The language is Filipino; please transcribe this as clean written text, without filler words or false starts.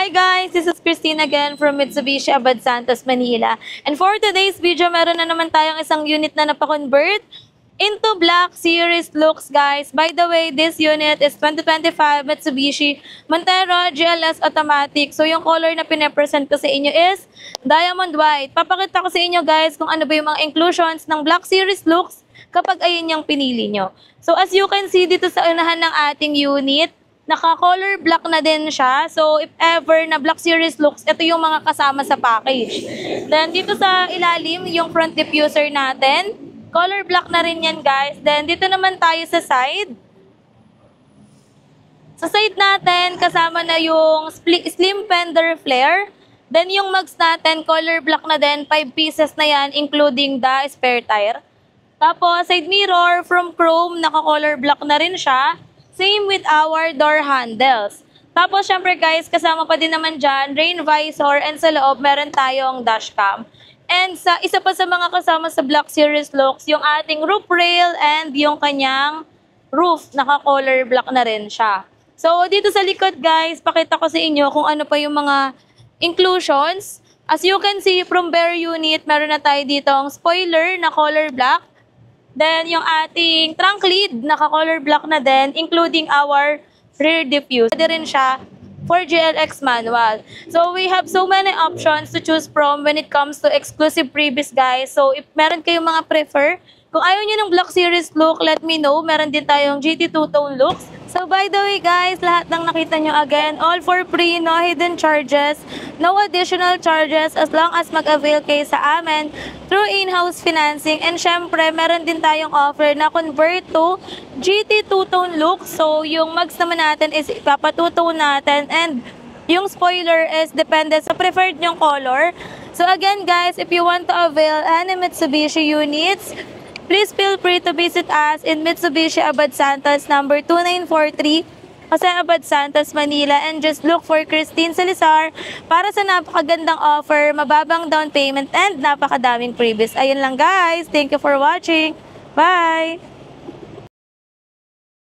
Hi guys, this is Christine again from Mitsubishi Abad Santos, Manila. And for today's video, meron na naman tayong isang unit na napakonvert into Black Series looks, guys. By the way, this unit is 2025 Mitsubishi Montero GLS Automatic. So yung color na pinapresent ko sa inyo is Diamond White. Papakita ko sa inyo guys kung ano ba yung mga inclusions ng Black Series looks kapag ayun yung pinili nyo. So as you can see dito sa unahan ng ating unit, naka-color black na din siya. So, if ever na Black Series looks, ito yung mga kasama sa package. Then, dito sa ilalim, yung front diffuser natin. Color black na rin yan, guys. Then, dito naman tayo sa side. Sa side natin, kasama na yung slim fender flare. Then, yung mugs natin, color black na din. 5 pieces na yan, including the spare tire. Tapos, side mirror from chrome, naka-color black na rin siya. Same with our door handles. Tapos, syempre guys, kasama pa din naman dyan, rain visor, and sa loob, meron tayong dashcam. And sa isa pa sa mga kasama sa Black Series looks, yung ating roof rail and yung kanyang roof, naka-color black na rin siya. So, dito sa likod guys, pakita ko sa inyo kung ano pa yung mga inclusions. As you can see, from bare unit, meron na tayo ditong spoiler na color black. Then, yung ating trunk lid, naka-color black na din, including our rear diffuse. Pwede rin siya for GLX manual. So, we have so many options to choose from when it comes to exclusive freebies, guys. So, if meron kayong mga prefer, kung ayaw nyo ng Black Series look, let me know. Meron din tayong GT two-tone looks. So, by the way, guys, lahat ng nakita nyo again, all for free, no hidden charges, no additional charges as long as mag-avail kayo sa amin through in-house financing. And syempre, meron din tayong offer na convert to GT two-tone look. So, yung mugs naman natin is ipapatutone natin and yung spoiler is depende sa preferred nyong color. So, again, guys, if you want to avail any Mitsubishi units, please feel free to visit us in Mitsubishi Abad Santos number 2943, Jose Abad Santos, Manila, and just look for Christine Salazar para sa napakagandang offer, mababang down payment, and napakadaming freebies. Ayun lang guys. Thank you for watching. Bye!